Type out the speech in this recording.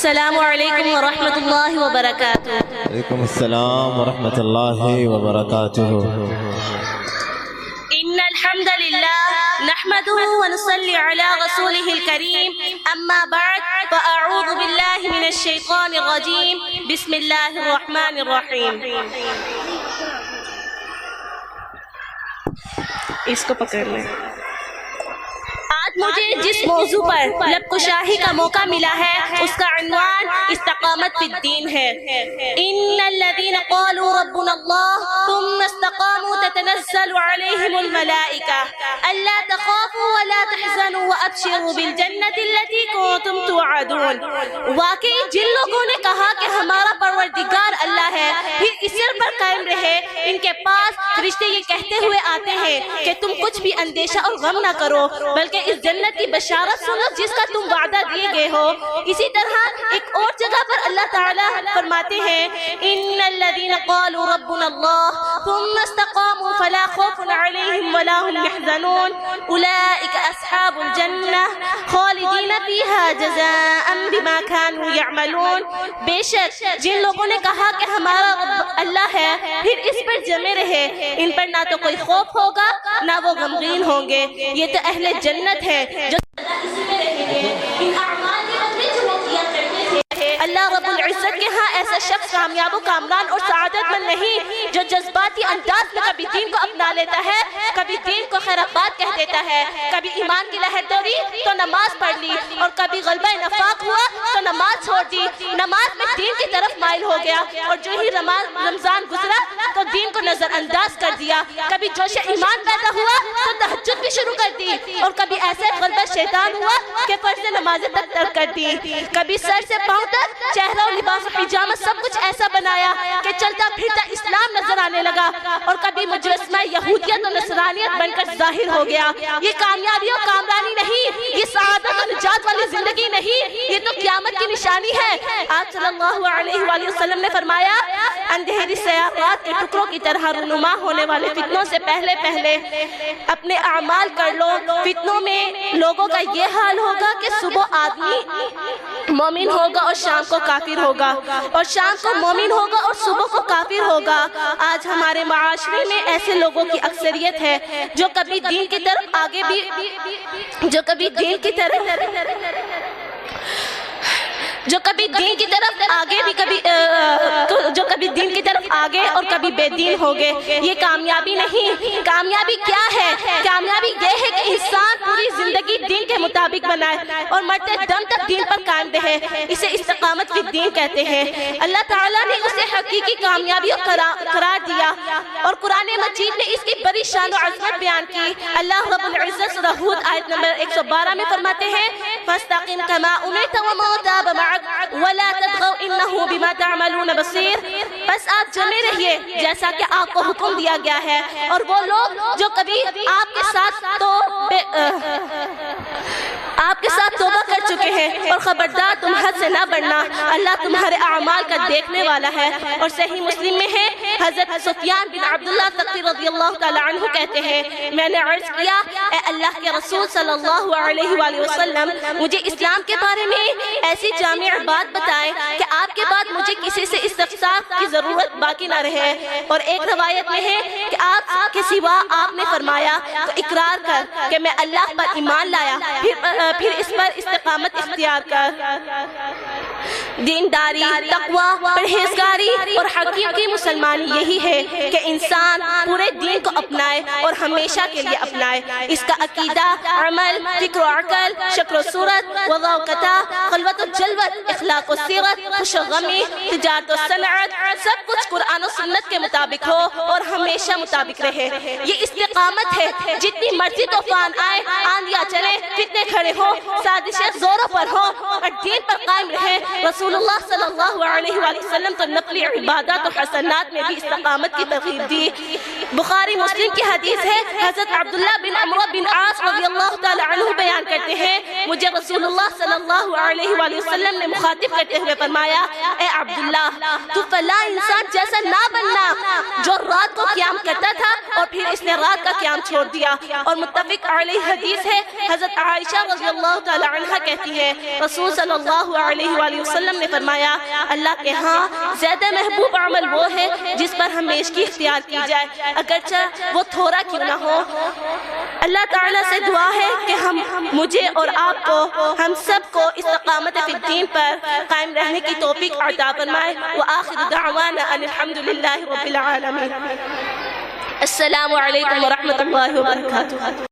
السلام علیکم ورحمۃ اللہ وبرکاتہ۔ وعلیکم السلام ورحمۃ اللہ وبرکاتہ۔ ان الحمد للہ نحمده ونصلي على رسوله الكريم اما بعد فاعوذ باللہ من الشیطان الرجیم بسم اللہ الرحمن الرحیم۔ اس کو پکڑ لیں۔ آج مجھے جس موضوع پر لب کشاہی کا موقع ملا ہے اس کا عنوان استقامت فی الدین ہے۔ ان الذین قالوا ربنا اللہ ثم استقاموا تتنزل علیہم الملائکہ الا تخافوا ولا تحزنوا وابشروا بالجنۃ التي کنتم توعدون۔ واقعی جن لوگوں نے کہا کہ ہمارا پروردگار اللہ ہے پھر اسی پر قائم رہے، ان کے پاس فرشتے یہ کہتے ہوئے آتے ہیں کہ تم کچھ بھی اندیشہ اور غم نہ کرو بلکہ اس جنت کی بشارت سنو جس کا تم وعدہ دیے گئے ہو۔ اسی طرح ایک اور جگہ پر اللہ تعالیٰ فرماتے ہیں ان الذین قالوا ربنا اللہ ثم استقاموا فلا خوف علیہم ولا هم يحزنون اولئک اصحاب الجنہ خالدین فیہا جزاء بما كانوا يعملون۔ بے شک جن لوگوں نے کہا کہ ہمارا رب اللہ ہے پھر اس پر جمے رہے، ان پر نہ تو کوئی خوف ہوگا نہ وہ غمگین ہوں گے، یہ تو اہل جنت ہے جو اسی میں رہیں گے۔ ان اعمال کے بدلے جو وہ کیا کرتے تھے، اللہ رب العزت کے ہاں ایسا شخص کامیاب و کامران اور سعادت مند نہیں جو جذباتی انداز میں کبھی دین کو اپنا لیتا ہے، کبھی دین کو خیر بات کہہ دیتا ہے، کبھی ایمان کی لہر دوڑی تو نماز پڑھ لی اور کبھی غلبہ نفاق ہوا تو نماز چھوڑ دی، نماز میں دین کی طرف مائل ہو گیا اور جو ہی رمضان گزرا تو دین کو نظر انداز کر دیا، کبھی جوش ایمان پیدا ہوا تو تہجد بھی شروع کر دی اور کبھی ایسے غلبہ شیطان ہوا کہ فرض نمازیں تک ترک کر دی، کبھی سر سے پاؤں تک چہرہ اور لباس و پیجامہ سب کچھ ایسا بنایا کہ چلتا پھرتا اسلام نظر آنے لگا اور کبھی مجسمہ یہودیت اور نصرانیت بن کر ظاہر ہو گیا۔ یہ کامیابی اور کامرانی نہیں، یہ سعادت اور نجات والی زندگی نہیں، یہ تو قیامت کی نشانی ہے۔ آپ صلی اللہ علیہ وآلہ وسلم نے فرمایا اندھیری سیارات کے ٹکڑوں کی طرح رونما ہونے والے فتنوں سے پہلے پہلے اپنے اعمال کر لو۔ فتنوں میں لوگوں کا یہ حال ہوگا کہ صبح آدمی مومن ہوگا اور شام کو کافر ہوگا اور شام کو مومن ہوگا اور صبح کو کافر ہوگا۔ آج ہمارے معاشرے میں ایسے لوگوں کی اکثریت ہے جو کبھی دین کی طرف آگے بھی آگے اور کبھی بے دین ہو گئے۔ یہ کامیابی نہیں، کامیابی کیا ہے؟ کامیابی یہ ہے کہ انسان پوری زندگی دین کے مطابق بنائے اور مرتے دم تک دین پر قائم رہے، اسے استقامت فی الدین کہتے ہیں۔ اللہ تعالیٰ نے اسے حقیقی کامیابی قرار دیا اور قرآن مجید میں اس کی بڑی شان و عظمت بیان کی۔ اللہ رب العزت سورہ ہود آیت نمبر 112 میں فرماتے ہیں فَاسْتَقِمْ كَمَا أُمِرْتَ وَمَن تَابَ مَعَكَ وَلَا تَطْغَوْا إِنَّهُ بِمَا تَعْمَلُونَ بَصِيرٌ۔ بس آپ جمے رہیے جیسا کہ آپ کو حکم دیا گیا ہے، اور وہ لوگ جو کبھی آپ کے ساتھ توبہ کر چکے ہیں، اور خبردار تم حد سے نہ بڑھنا، اللہ تمہارے اعمال کا دیکھنے والا ہے۔ اور صحیح مسلم میں ہے حضرت سفیان بن عبداللہ ثقفی رضی اللہ تعالی عنہ کہتے ہیں میں نے عرض کیا اے اللہ کے رسول صلی اللہ علیہ وآلہ وسلم مجھے اسلام کے بارے میں ایسی جامع بات بتائیں کہ آپ کے بعد مجھے کسی سے استفسار کی ضرورت باقی نہ رہے۔ اور ایک روایت میں ہے کہ آپ کے سوا آپ نے فرمایا تو اقرار کر کہ میں اللہ پر ایمان لایا، پھر اس پر استقامت اختیار کر۔ دینداری، تقوی، پرہیزگاری اور حقیقی مسلمانی یہی ہے کہ انسان پورے دین کو اپنائے اور ہمیشہ کے لیے اپنائے۔ اس کا عقیدہ، عمل، فکر و عقل، شکل و صورت، وضع و قطع، خلوت و جلوت، اخلاق و سیرت، خوش و غمی، تجارت و صنعت، سب کچھ قرآن و سنت کے مطابق ہو اور ہمیشہ مطابق رہے۔ یہ استقامت ہے۔ جتنی مرضی طوفان آئے، آندیاں چلے، فتنے کھڑے ہو، سازشیں زوروں پر ہو اور دین پر قائم رہے۔ رسول اللہ صلی اللہ علیہ وآلہ وسلم تو نقلی عبادات و حسنات میں بھی استقامت کی ترغیب دی۔ بخاری مسلم کی حدیث ہے حضرت عبداللہ بن عمرو بن عاص رضی اللہ تعالی عنہ بیان کرتے ہیں مجھے رسول اللہ صلی اللہ علیہ وآلہ وسلم نے مخاطب کرتے ہوئے فرمایا اے عبداللہ تو فلاں انسان جیسا نہ بننا جو رات کو قیام کرتا تھا اور پھر اس نے رات کا قیام چھوڑ دیا۔ اور متفق علیہ حدیث ہے حضرت عائشہ رضی اللہ تعالی عنہ کہتی ہے رسول صلی اللہ علیہ وآلہ وسلم نے فرمایا اللہ کے ہاں زیادہ محبوب عمل وہ ہے جس پر ہمیشگی اختیار کی جائے اگرچہ وہ تھوڑا کیوں نہ ہو۔ اللہ تعالیٰ سے دعا ہے کہ مجھے اور آپ کو ہم سب کو استقامت فی الدین پر قائم رہنے کی توفیق عطا فرمائے۔ وآخر دعوانا ان الحمدللہ رب العالمین۔ السلام علیکم ورحمۃ اللہ وبرکاتہ۔